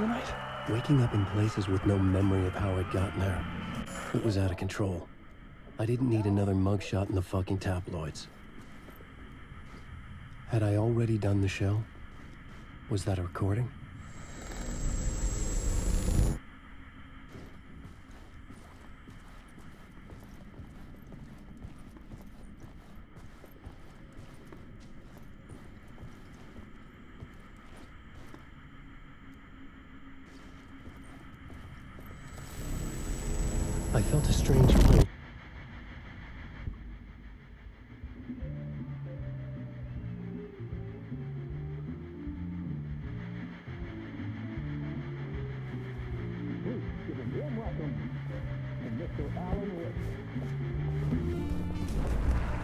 tonight? Waking up in places with no memory of how I'd gotten there. It was out of control. I didn't need another mugshot in the fucking tabloids. Had I already done the show? Was that a recording? I felt a strange pull. Give a warm welcome to Mr. Alan Wick.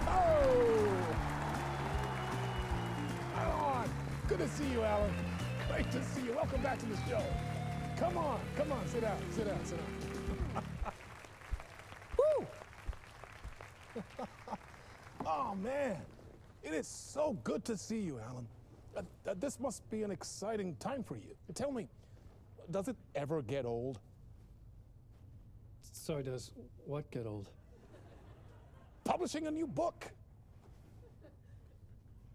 Oh! Alan! Good to see you, Alan. Great to see you. Welcome back to the show. Come on, sit down. Woo! Oh, man. It is so good to see you, Alan. This must be an exciting time for you. Tell me, does it ever get old? Sorry, does what get old? Publishing a new book.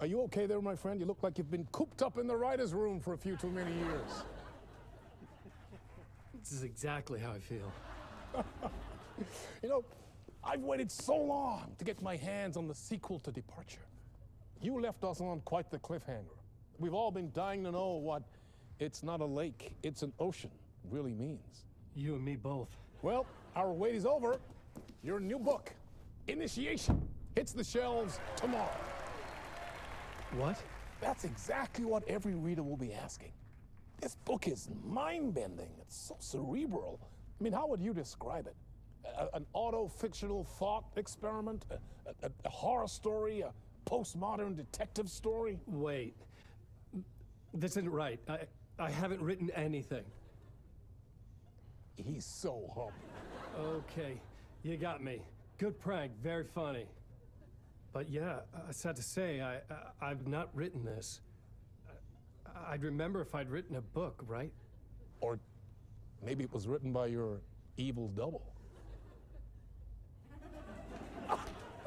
Are you okay there, my friend? You look like you've been cooped up in the writer's room for a few too many years. This is exactly how I feel. You know, I've waited so long to get my hands on the sequel to Departure. You left us on quite the cliffhanger. We've all been dying to know what "it's not a lake, it's an ocean" really means. You and me both. Well, our wait is over. Your new book, Initiation, hits the shelves tomorrow. What? That's exactly what every reader will be asking. This book is mind-bending. It's so cerebral. I mean, how would you describe it? An auto-fictional thought experiment? A horror story? A postmodern detective story? Wait. This isn't right. I haven't written anything. He's so humble. Okay, you got me. Good prank, very funny. But yeah, sad to say, I've not written this. I'd remember if I'd written a book, right? Or maybe it was written by your evil double.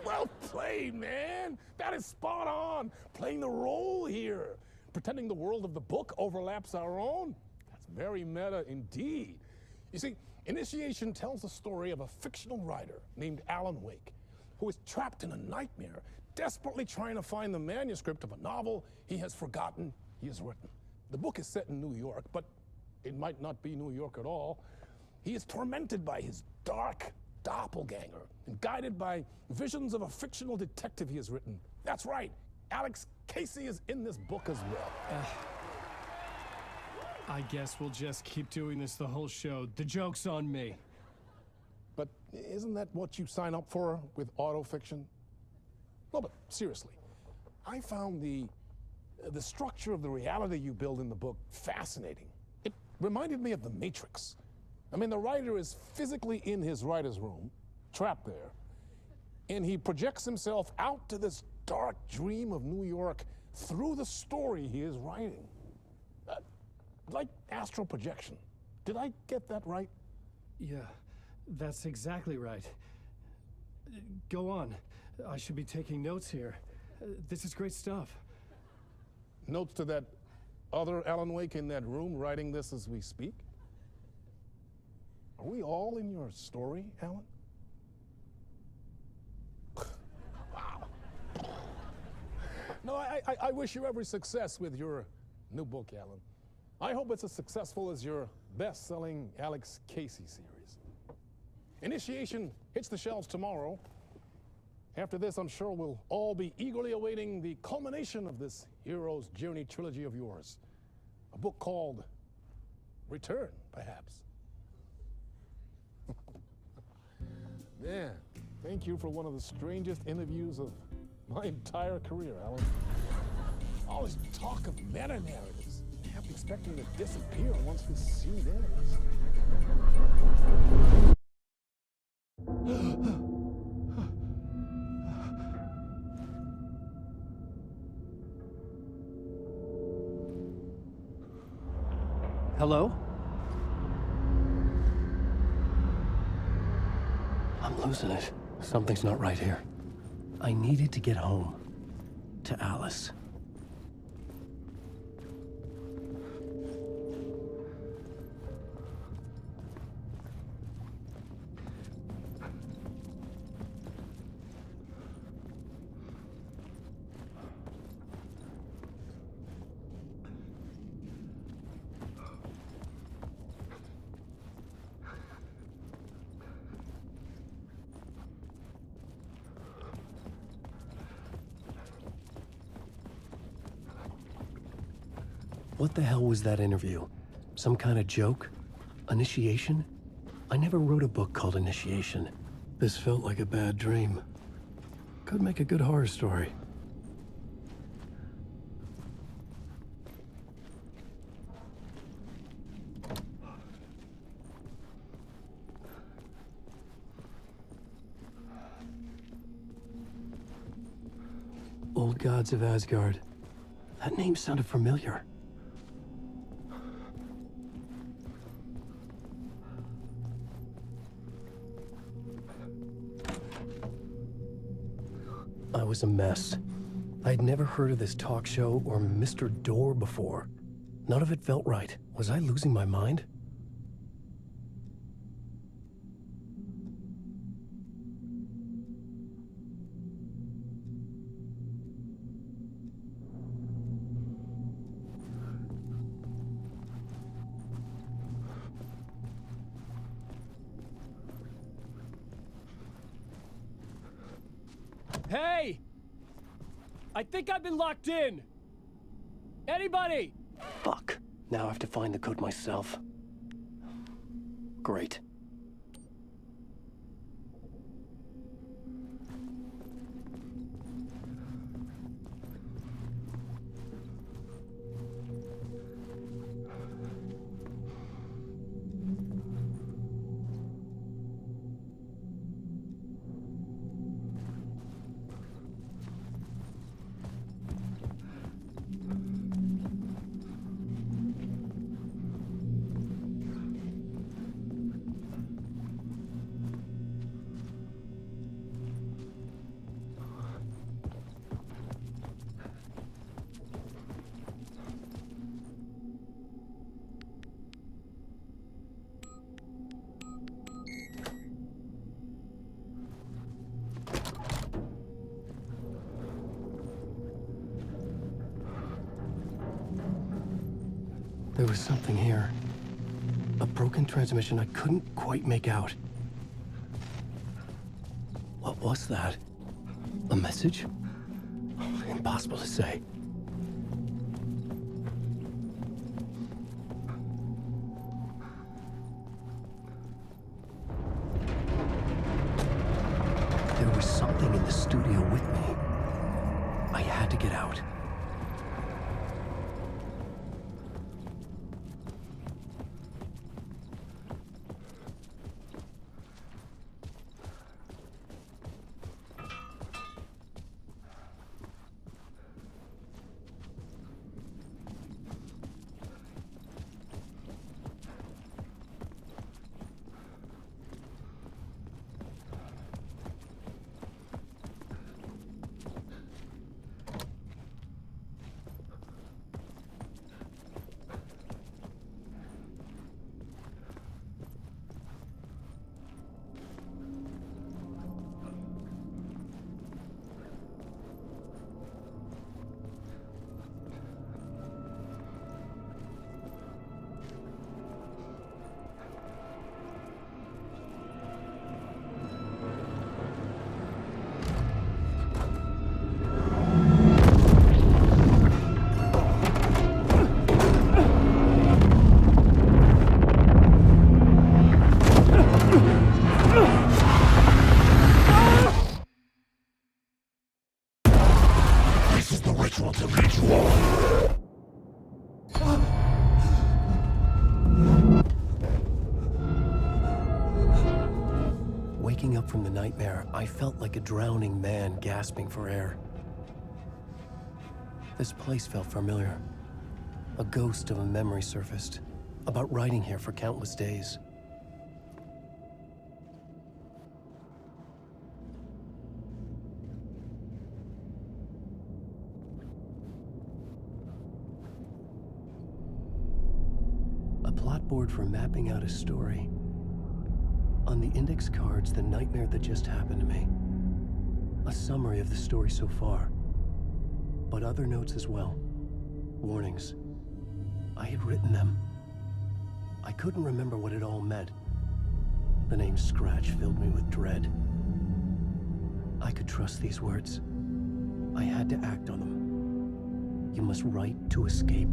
Well played, man. That is spot on. Playing the role here. Pretending the world of the book overlaps our own. That's very meta indeed. You see, Initiation tells the story of a fictional writer named Alan Wake, who is trapped in a nightmare, desperately trying to find the manuscript of a novel he has forgotten he has written. The book is set in New York, but it might not be New York at all. He is tormented by his dark doppelganger and guided by visions of a fictional detective he has written. That's right, Alex Casey is in this book as well. I guess we'll just keep doing this the whole show. The joke's on me. But isn't that what you sign up for with autofiction? No, but seriously, I found the structure of the reality you build in the book fascinating. It reminded me of The Matrix. I mean, the writer is physically in his writer's room, trapped there, and he projects himself out to this dark dream of New York through the story he is writing. Like astral projection. Did I get that right? Yeah, that's exactly right. Go on. I should be taking notes here. This is great stuff. Notes to that other Alan Wake in that room writing this as we speak? Are we all in your story, Alan? Wow. No, I wish you every success with your new book, Alan. I hope it's as successful as your best-selling Alex Casey series. Initiation hits the shelves tomorrow. After this, I'm sure we'll all be eagerly awaiting the culmination of this hero's journey trilogy of yours. A book called Return, perhaps. Man, thank you for one of the strangest interviews of my entire career, Alan. All this talk of meta-narratives. I have to expect them to disappear once this scene ends. Hello? I'm losing it. Something's not right here. I needed to get home. To Alice. What the hell was that interview? Some kind of joke? Initiation? I never wrote a book called Initiation. This felt like a bad dream. Could make a good horror story. Old Gods of Asgard. That name sounded familiar. I was a mess. I'd never heard of this talk show or Mr. Door before. None of it felt right. Was I losing my mind? Hey! I think I've been locked in! Anybody? Fuck. Now I have to find the code myself. Great. There was something here. A broken transmission I couldn't quite make out. What was that? A message? Impossible to say. There was something in the studio with me. I had to get out. Waking up from the nightmare, I felt like a drowning man gasping for air. This place felt familiar. A ghost of a memory surfaced, about riding here for countless days. plot board for mapping out a story. On the index cards, the nightmare that just happened to me. A summary of the story so far. But other notes as well. Warnings. I had written them. I couldn't remember what it all meant. The name Scratch filled me with dread. I could trust these words. I had to act on them. You must write to escape.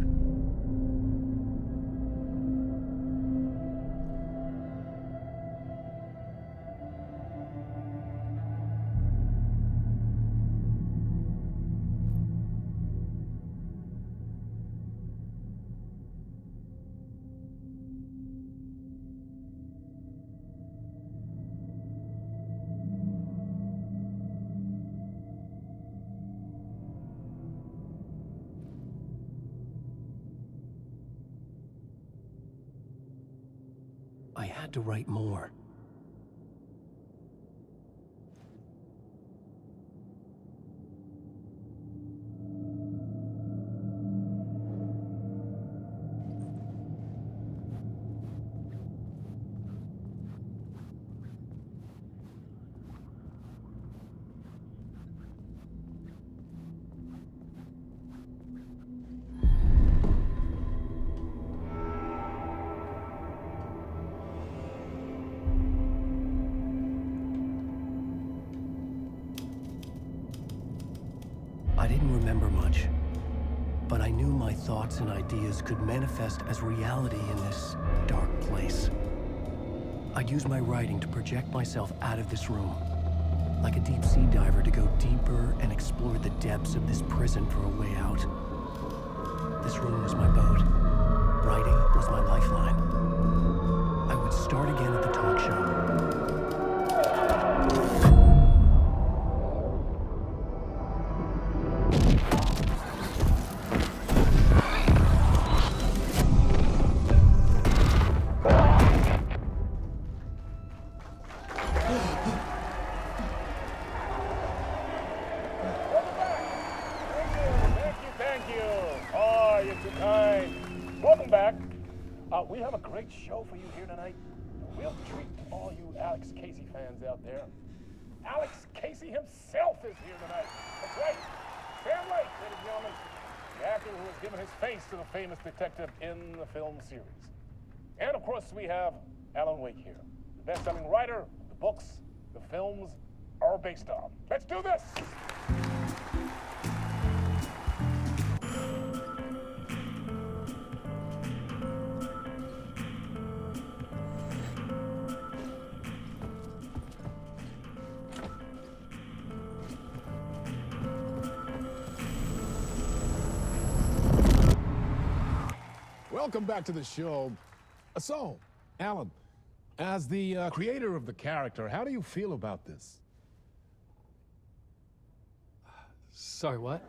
I had to write more. I didn't remember much, but I knew my thoughts and ideas could manifest as reality in this dark place. I'd use my writing to project myself out of this room, like a deep sea diver to go deeper and explore the depths of this prison for a way out. This room was my boat. Writing was my lifeline. I would start again at the talk show. We have a great show for you here tonight. A real treat to all you Alex Casey fans out there. Alex Casey himself is here tonight. That's right. Sam Lake, ladies and gentlemen. The actor who has given his face to the famous detective in the film series. And of course, we have Alan Wake here, the best-selling writer the books the films are based on. Let's do this! Welcome back to the show. So, Alan, as the creator of the character, how do you feel about this? Sorry, what?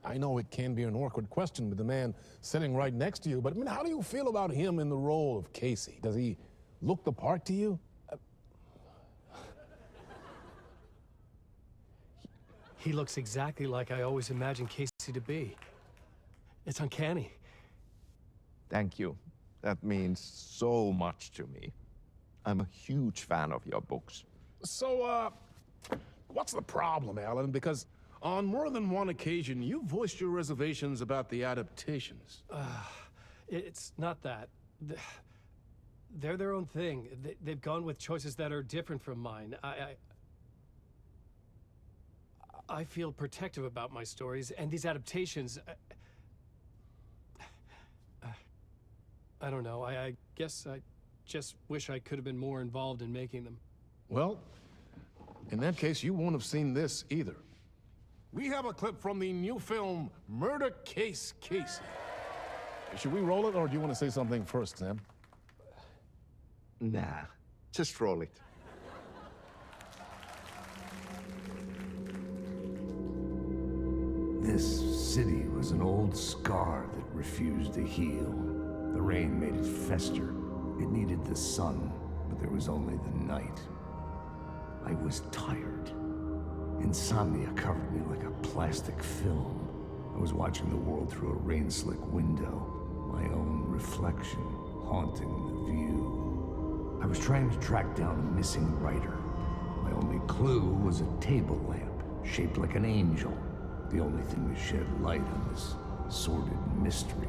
I know it can be an awkward question with the man sitting right next to you, but I mean, how do you feel about him in the role of Casey? Does he look the part to you? He looks exactly like I always imagined Casey to be. It's uncanny. Thank you. That means so much to me. I'm a huge fan of your books. So, what's the problem, Alan? Because on more than one occasion, you voiced your reservations about the adaptations. It's not that. They're their own thing. They've gone with choices that are different from mine. I feel protective about my stories, and these adaptations... I don't know. I guess I just wish I could have been more involved in making them. Well, in that case, you won't have seen this either. We have a clip from the new film, Murder Case Casey. Should we roll it, or do you want to say something first, Sam? Nah, just roll it. This city was an old scar that refused to heal. The rain made it fester. It needed the sun, but there was only the night. I was tired. Insomnia covered me like a plastic film. I was watching the world through a rain-slick window, my own reflection haunting the view. I was trying to track down a missing writer. My only clue was a table lamp, shaped like an angel. The only thing to shed light on this sordid mystery.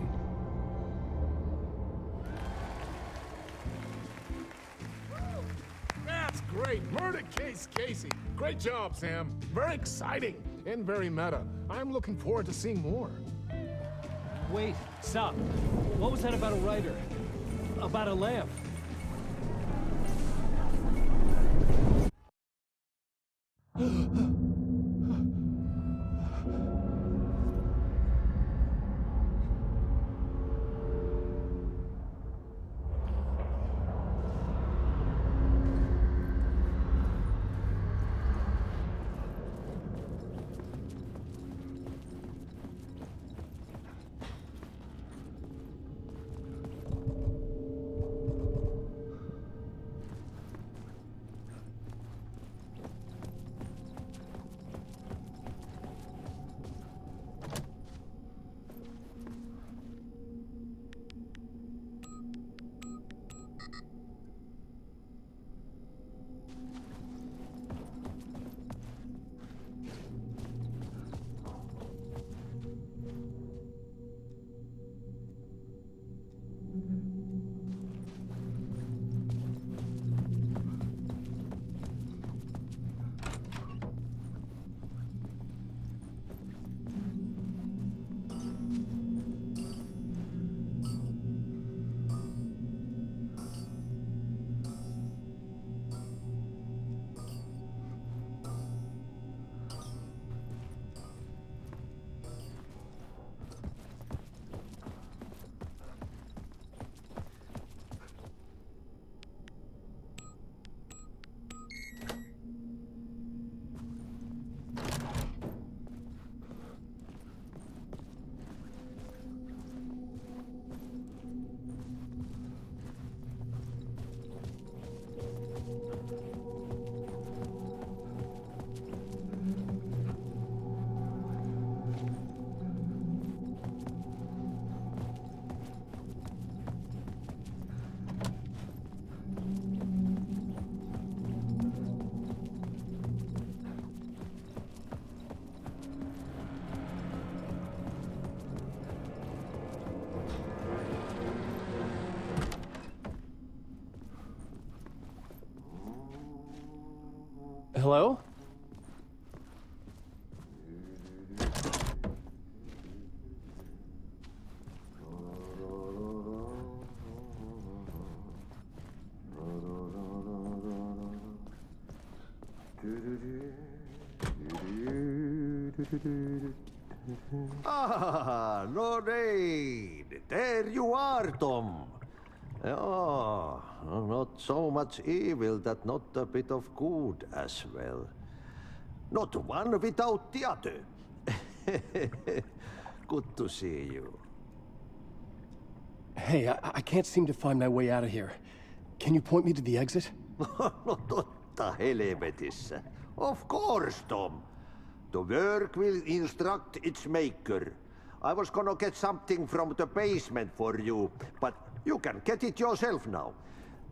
That's great. Murder case, Casey. Great job, Sam. Very exciting and very meta. I'm looking forward to seeing more. Wait, stop. What was that about a writer? About a lamp? Hello? Ah, Lorraine! There you are, Tom. Oh, not so much evil that not a bit of good as well. Not one without the other. Good to see you. Hey, I can't seem to find my way out of here. Can you point me to the exit? No totta helvetissä. Of course, Tom. The work will instruct its maker. I was gonna get something from the basement for you, but you can get it yourself now.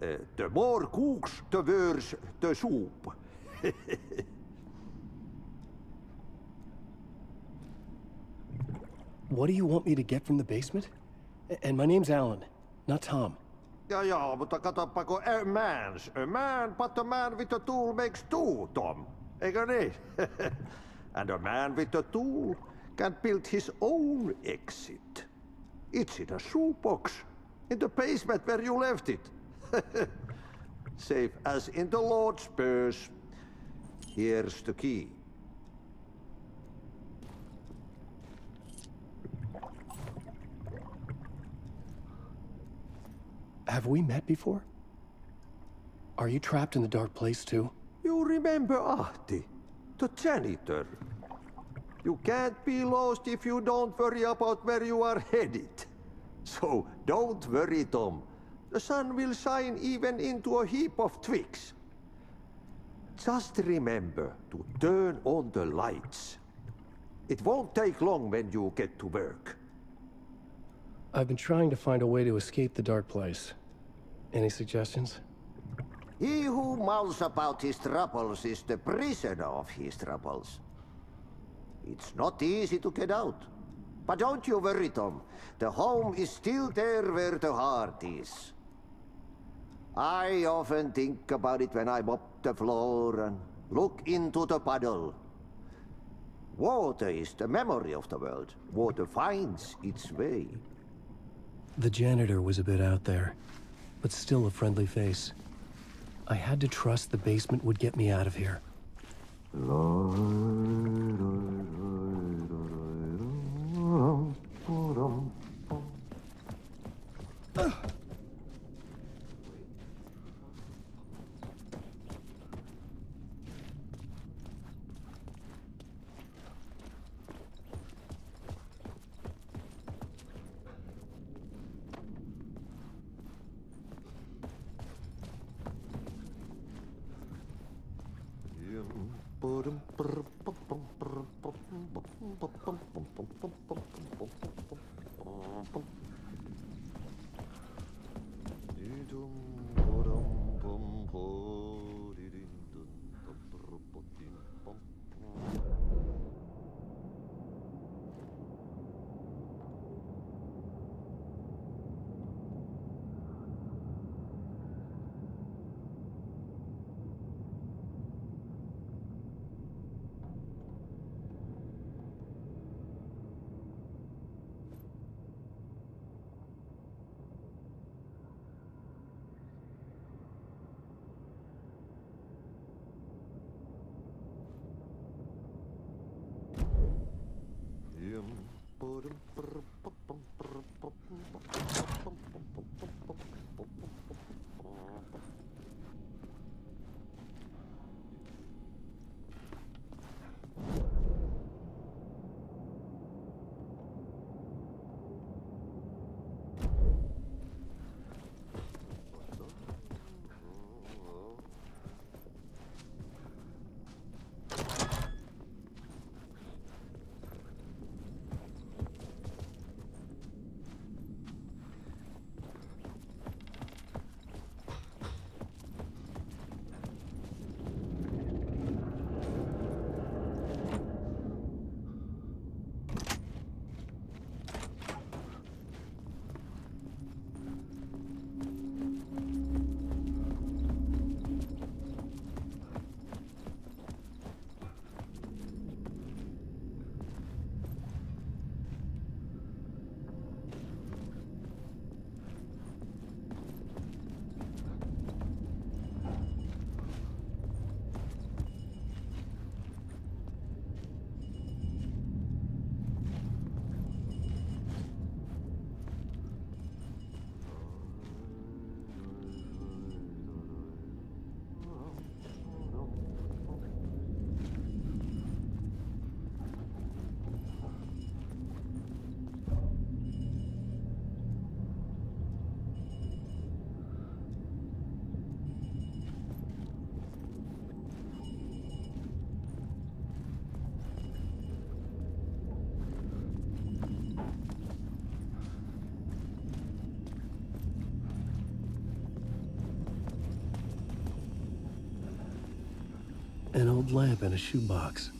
The more cooks, the worse the soup. What do you want me to get from the basement? And my name's Alan, not Tom. Ja, mutta katsoppa, a man, but a man with a tool makes two, Tom. Eikö niin? And a man with a tool can build his own exit. It's in a shoebox, in the basement where you left it. Safe as in the Lord's purse. Here's the key. Have we met before? Are you trapped in the dark place too? You remember Ahti, the janitor. You can't be lost if you don't worry about where you are headed. So don't worry, Tom. The sun will shine even into a heap of twigs. Just remember to turn on the lights. It won't take long when you get to work. I've been trying to find a way to escape the dark place. Any suggestions? He who mouths about his troubles is the prisoner of his troubles. It's not easy to get out. But don't you worry, Tom. The home is still there where the heart is. I often think about it when I mop the floor and look into the puddle. Water is the memory of the world. Water finds its way. The janitor was a bit out there, but still a friendly face. I had to trust the basement would get me out of here. An old lamp in a shoebox.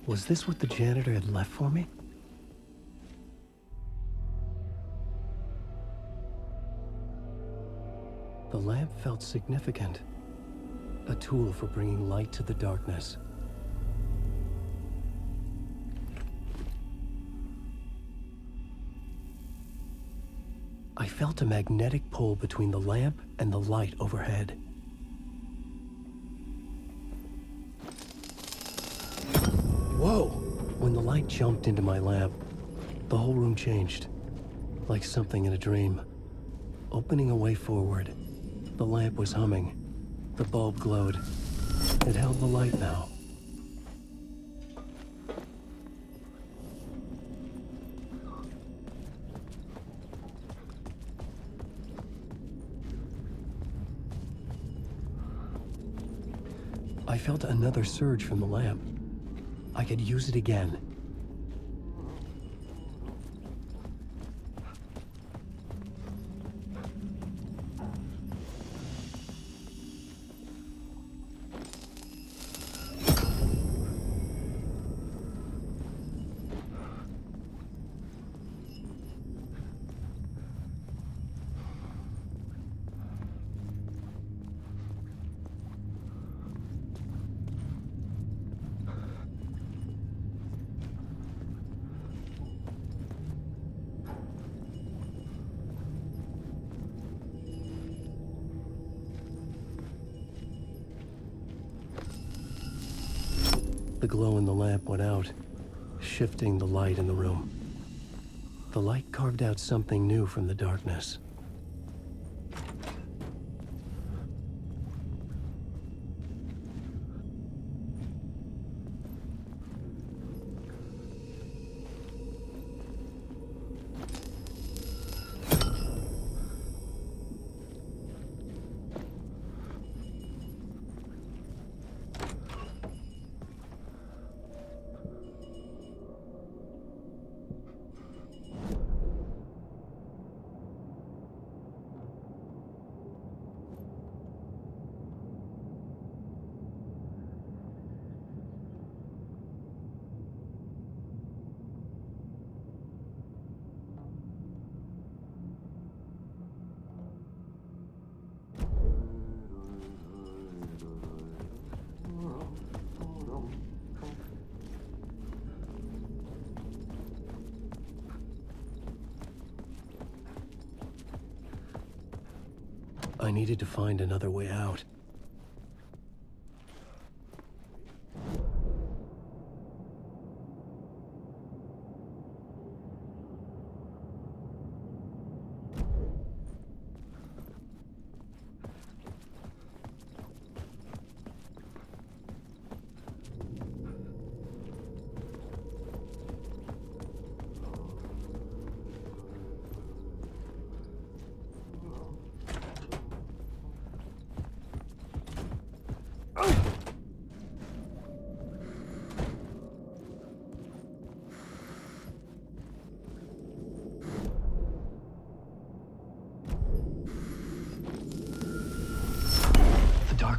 Was this what the janitor had left for me? The lamp felt significant. A tool for bringing light to the darkness. I felt a magnetic pull between the lamp and the light overhead. Whoa! When the light jumped into my lamp, the whole room changed, like something in a dream. Opening a way forward, the lamp was humming. The bulb glowed. It held the light now. I felt another surge from the lamp. I could use it again. The glow in the lamp went out, shifting the light in the room. The light carved out something new from the darkness. I needed to find another way out.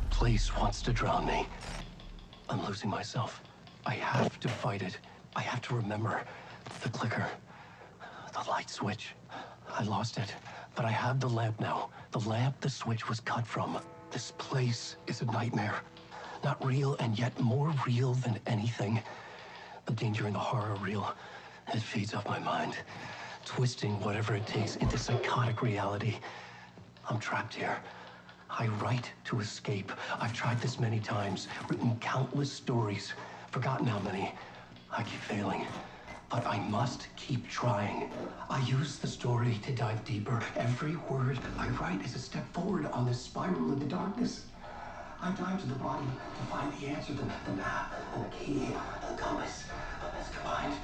Place wants to drown me. I'm losing myself. I have to fight it. I have to remember. The clicker. The light switch. I lost it. But I have the lamp now. The lamp the switch was cut from. This place is a nightmare. Not real, and yet more real than anything. The danger and the horror real. It feeds off my mind. Twisting whatever it takes into psychotic reality. I'm trapped here. I write to escape. I've tried this many times, written countless stories, forgotten how many. I keep failing, but I must keep trying. I use the story to dive deeper. Every word I write is a step forward on this spiral in the darkness. I dive to the bottom to find the answer, the map, and the key, the compass. It's combined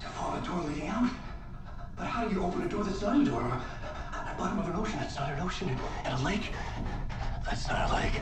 to form a door leading out. But how do you open a door that's not a door? At the bottom of an ocean, it's not an ocean. And a lake, that's not a lake.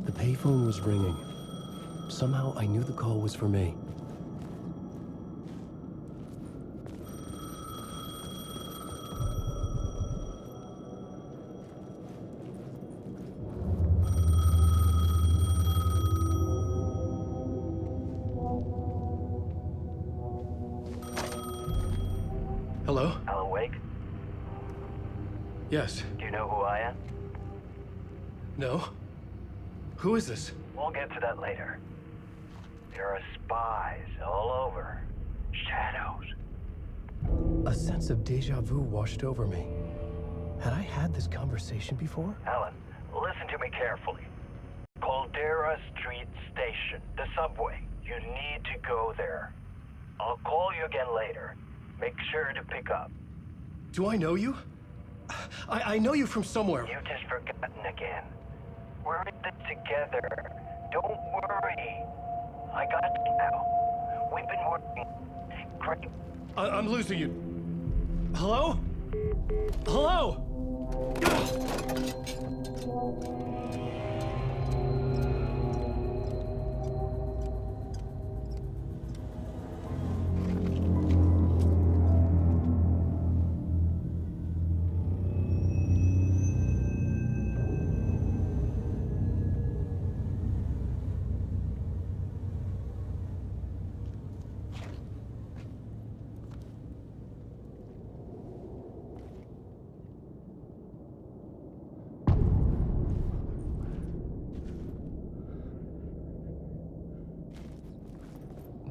The payphone was ringing. Somehow I knew the call was for me. Hello? Alan Wake? Yes. Do you know who I am? No? Who is this? We'll get to that later. There are spies all over. Shadows. A sense of deja vu washed over me. Had I had this conversation before? Alan, listen to me carefully. Caldera Street Station, the subway. You need to go there. I'll call you again later. Make sure to pick up. Do I know you? I know you from somewhere. You've just forgotten again. We're in this together. Don't worry. I got you now. We've been working great. I'm losing you. Hello? Hello?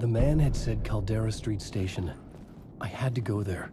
The man had said Caldera Street Station. I had to go there.